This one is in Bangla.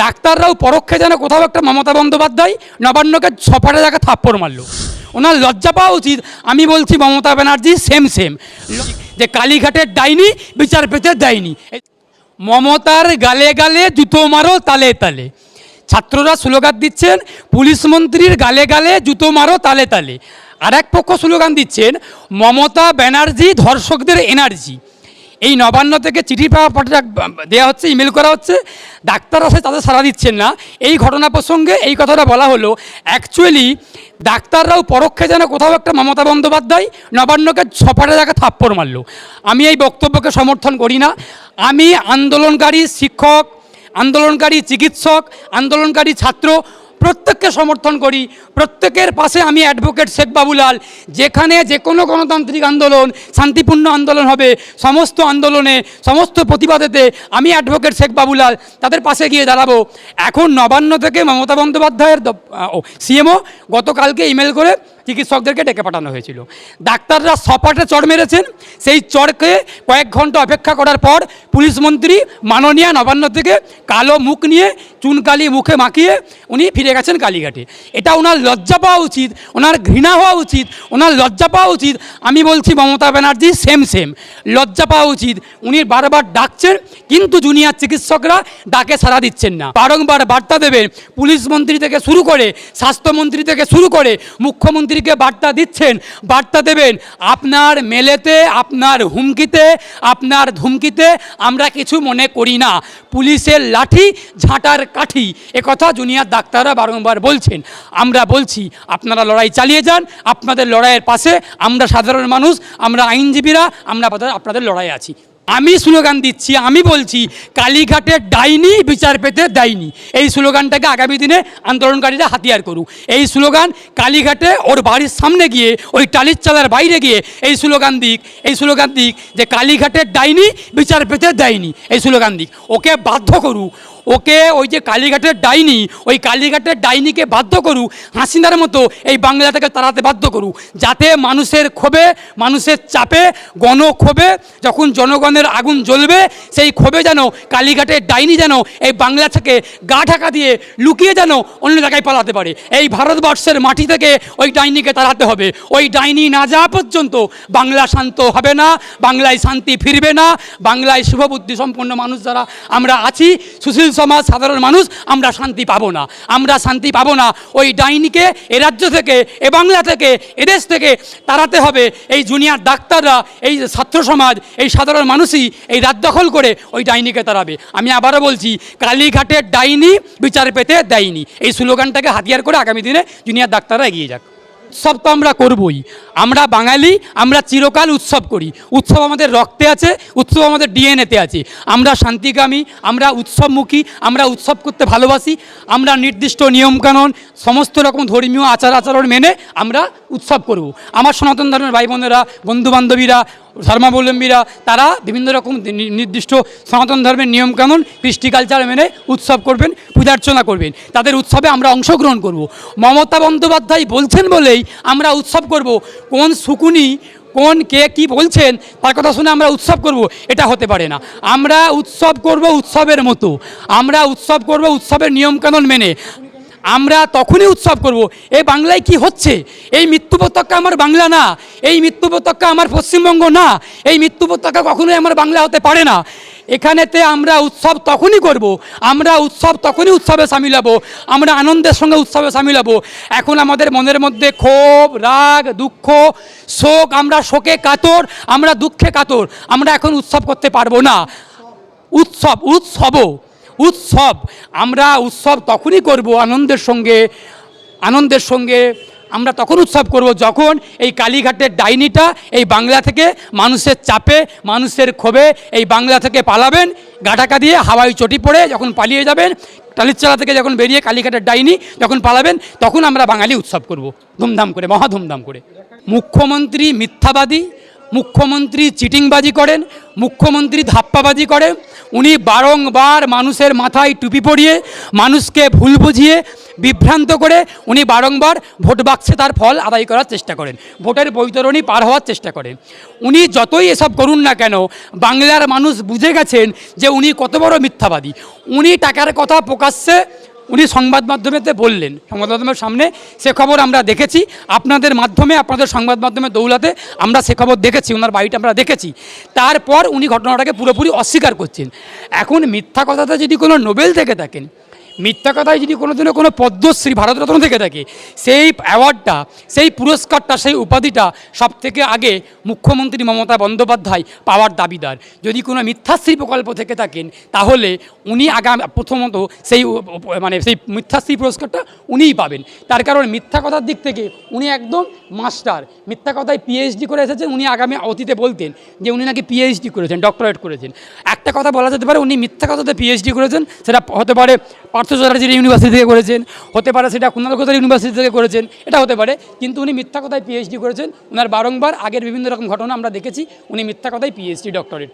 ডাক্তাররাও পরোক্ষে যেন কোথাও একটা মমতা বন্দ্যোপাধ্যায় নবান্নকে ছপাটে জায়গা থাপ্পড় মারলো। ওনার লজ্জা পাওয়া উচিত। আমি বলছি মমতা ব্যানার্জি সেম যে কালীঘাটের ডাইনি বিচার পেতে দেয়নি। মমতার গালে গালে জুতো মারো তালে তালে। ছাত্ররা স্লোগান দিচ্ছেন পুলিশ মন্ত্রীর গালে গালে জুতো মারো তালে তালে। আর এক পক্ষ স্লোগান দিচ্ছেন মমতা ব্যানার্জি ধর্ষকদের এনার্জি। এই নবান্ন থেকে চিঠি দেওয়া হচ্ছে, ইমেল করা হচ্ছে, ডাক্তাররা তাদের সাড়া দিচ্ছেন না। এই ঘটনা প্রসঙ্গে এই কথাটা বলা হলো। অ্যাকচুয়ালি ডাক্তাররাও পরোক্ষে যেন কোথাও একটা মমতা বন্দ্যোপাধ্যায় নবান্নকে ছপাটে জায়গা থাপ্পড় মারলো। আমি এই বক্তব্যকে সমর্থন করি না। আমি আন্দোলনকারী শিক্ষক, আন্দোলনকারী চিকিৎসক, আন্দোলনকারী ছাত্র প্রত্যেককে সমর্থন করি। প্রত্যেকের পাশে আমি অ্যাডভোকেট শেখ বাবুলাল। যেখানে যে কোনো গণতান্ত্রিক আন্দোলন, শান্তিপূর্ণ আন্দোলন হবে, সমস্ত আন্দোলনে, সমস্ত প্রতিবাদেতে আমি অ্যাডভোকেট শেখ বাবুলাল তাদের পাশে গিয়ে দাঁড়াবো। এখন নবান্ন থেকে মমতা বন্দ্যোপাধ্যায়ের সিএমও গতকালকে ইমেল করে চিকিৎসকদেরকে ডেকে পাঠানো হয়েছিল। ডাক্তাররা সপাটে চড় মেরেছেন। সেই চড়কে কয়েক ঘন্টা অপেক্ষা করার পর পুলিশ মন্ত্রী মাননীয় নবান্ন থেকে কালো মুখ নিয়ে চুনকালি মুখে মাখিয়ে উনি ফিরে গেছেন কালীঘাটে। এটা ওনার লজ্জা পাওয়া উচিত, ওনার ঘৃণা হওয়া উচিত, ওনার লজ্জা পাওয়া উচিত। আমি বলছি মমতা ব্যানার্জি সেম লজ্জা পাওয়া উচিত। উনি বারবার ডাকছেন কিন্তু জুনিয়র চিকিৎসকরা ডাকে সাড়া দিচ্ছেন না। বারংবার বার্তা দেবেন, পুলিশ মন্ত্রী থেকে শুরু করে স্বাস্থ্যমন্ত্রী থেকে শুরু করে মুখ্যমন্ত্রীকে বার্তা দিচ্ছেন, বার্তা দেবেন। আপনার মেলেতে, আপনার হুমকিতে, আপনার ধুমকিতে আমরা কিছু মনে করি না। পুলিশের লাঠি ঝাঁটার কাঠি, একথা জুনিয়র ডাক্তাররা বারংবার বলছেন। আমরা বলছি আপনারা লড়াই চালিয়ে যান। আপনাদের লড়াইয়ের পাশে আমরা সাধারণ মানুষ, আমরা আইনজীবীরা, আমরা আপনাদের লড়াই আছি। আমি স্লোগান দিচ্ছি, আমি বলছি কালীঘাটের ডাইনি বিচার পেতে দেয়নি। এই স্লোগানটাকে আগামী দিনে আন্দোলনকারীরা হাতিয়ার করুক। এই স্লোগান কালীঘাটে ওর বাড়ির সামনে গিয়ে, ওই টালির চালার বাইরে গিয়ে এই স্লোগান দিক যে কালীঘাটের ডাইনি বিচার পেতে দেয়নি। এই স্লোগান দিক, ওকে বাধ্য করুক। ওকে ওই যে কালীঘাটের ডাইনি, ওই কালীঘাটের ডাইনিকে বাধ্য করুক, হাসিনার মতো এই বাংলাটাকে তাড়াতে বাধ্য করুক, যাতে মানুষের ক্ষোভে, মানুষের চাপে, গণক্ষোভে যখন জনগণের আগুন জ্বলবে, সেই ক্ষোভে যেন কালীঘাটের ডাইনি যেন এই বাংলা থেকে গা ঢাকা দিয়ে লুকিয়ে যেন অন্য জায়গায় পালাতে পারে। এই ভারতবর্ষের মাটি থেকে ওই ডাইনিকে তাড়াতে হবে। ওই ডাইনি না যাওয়া পর্যন্ত বাংলা শান্ত হবে না, বাংলায় শান্তি ফিরবে না। বাংলায় শুভবুদ্ধি সম্পন্ন মানুষ যারা আমরা আছি, সুশীল সমাজ, সাধারণ মানুষ, আমরা শান্তি পাবো না, আমরা শান্তি পাবো না। ওই ডাইনিকে এ রাজ্য থেকে, এ বাংলা থেকে, এদেশ থেকে তাড়াতে হবে। এই জুনিয়র ডাক্তাররা, এই ছাত্র সমাজ, এই সাধারণ মানুষই এই রাত দখল করে ওই ডাইনিকে তাড়াবে। আমি আবারও বলছি কালীঘাটের ডাইনি বিচার পেতে দেয়নি। এই স্লোগানটাকে হাতিয়ার করে আগামী দিনে জুনিয়র ডাক্তাররা এগিয়ে যাক। উৎসব তো আমরা করবই, আমরা বাঙালি, আমরা চিরকাল উৎসব করি। উৎসব আমাদের রক্তে আছে, উৎসব আমাদের ডিএনএতে আছে। আমরা শান্তিকামী, আমরা উৎসবমুখী, আমরা উৎসব করতে ভালোবাসি। আমরা নির্দিষ্ট নিয়মকানুন, সমস্ত রকম ধর্মীয় আচার মেনে আমরা উৎসব করব। আমার সনাতন ধর্মের ভাই বোনেরা, বন্ধুবান্ধবীরা, ধর্মাবলম্বীরা, তারা বিভিন্ন রকম নির্দিষ্ট সনাতন ধর্মের নিয়মকানুন, কৃষ্টি কালচার মেনে উৎসব করবেন, পূজার্চনা করবেন। তাদের উৎসবে আমরা অংশগ্রহণ করব। মমতা বন্দ্যোপাধ্যায় বলছেন বলেই আমরা উৎসব করব। কোন শুকুনি, কোন কে কি বলছেন তার কথা শুনে আমরা উৎসব করব, এটা হতে পারে না। আমরা উৎসব করব উৎসবের মতো, আমরা উৎসব করব উৎসবের নিয়মকানুন মেনে। আমরা তখনই উৎসব করব। এই বাংলায় কি হচ্ছে? এই মৃত্যু উপত্যকা আমার বাংলা না, এই মৃত্যু উপত্যকা আমার পশ্চিমবঙ্গ না, এই মৃত্যু উপত্যকা কখনোই আমার বাংলা হতে পারে না। এখানেতে আমরা উৎসব তখনই করব, আমরা উৎসব তখনই উৎসবে সামিল হব, আমরা আনন্দের সঙ্গে উৎসবে সামিল হব। এখন আমাদের মনের মধ্যে ক্ষোভ, রাগ, দুঃখ, শোক, আমরা শোকে কাতর, আমরা দুঃখে কাতর, আমরা এখন উৎসব করতে পারবো না। উৎসব আমরা উৎসব তখনই করব আনন্দের সঙ্গে আমরা তখন উৎসব করব যখন এই কালীঘাটের ডাইনিটা এই বাংলা থেকে মানুষের চাপে, মানুষের ক্ষোভে এই বাংলা থেকে পালাবেন। গাটাকা দিয়ে হাওয়াই চটি পড়ে যখন পালিয়ে যাবেন, টালিরচালা থেকে যখন বেরিয়ে কালীঘাটের ডাইনি যখন পালাবেন, তখন আমরা বাঙালি উৎসব করব ধুমধাম করে, মহা ধুমধাম করে। মুখ্যমন্ত্রী মিথ্যাবাদী, মুখ্যমন্ত্রী চিটিংবাজি করেন, মুখ্যমন্ত্রী ধাপ্পাবাজি করেন। উনি বারংবার মানুষের মাথায় টুপি পরিয়ে মানুষকে ভুল বুঝিয়ে বিভ্রান্ত করে উনি বারংবার ভোট বাক্সে তার ফল আদায় করার চেষ্টা করেন, ভোটের বৈতরণী পার হওয়ার চেষ্টা করেন। উনি যতই এসব করুন না কেন, বাংলার মানুষ বুঝে গেছেন যে উনি কত বড় মিথ্যাবাদী। উনি টাকার কথা প্রকাশ্যে উনি সংবাদ মাধ্যমেতে বললেন, সংবাদ মাধ্যমের সামনে সে খবর আমরা দেখেছি, আপনাদের মাধ্যমে আপনাদের সংবাদ মাধ্যমে দৌলাতে আমরা সে খবর দেখেছি, ওনার বাড়িটা আমরা দেখেছি। তারপর উনি ঘটনাটাকে পুরোপুরি অস্বীকার করছেন। এখন মিথ্যা কথাতে যদি কোনো নোবেল থেকে থাকেন, মিথ্যা কথায় যদি কোনোদিনও কোনো পদ্মশ্রী ভারতরত্ন থেকে থাকে, সেই অ্যাওয়ার্ডটা, সেই পুরস্কারটা, সেই উপাধিটা সব থেকে আগে মুখ্যমন্ত্রী মমতা বন্দ্যোপাধ্যায় পাওয়ার দাবিদার। যদি কোনো মিথ্যাশ্রী প্রকল্প থেকে থাকেন তাহলে উনি প্রথমত সেই সেই মিথ্যাশ্রী পুরস্কারটা উনিই পাবেন। তার কারণ মিথ্যা কথার দিক থেকে উনি একদম মাস্টার। মিথ্যা কথায় পিএইচডি করে এসেছেন। উনি আগামী অতীতে বলতেন যে উনি নাকি পিএইচডি করেছেন, ডক্টরেট করেছেন। একটা কথা বলা যেতে পারে, উনি মিথ্যা কথাতে পিএইচডি করেছেন। সেটা হতে পারে পার্থ চ্যাটার্জির ইউনিভার্সিটি থেকে করেছেন, হতে পারে সেটা কুণালঘোষের ইউনিভার্সিটি থেকে করেছেন, এটা হতে পারে। কিন্তু উনি মিথ্যা কথায় পিএইচডি করেছেন। ওনার বারংবার আগের বিভিন্ন রকম ঘটনা আমরা দেখেছি, উনি মিথ্যা কথায় পিএইচডি ডক্টরেট।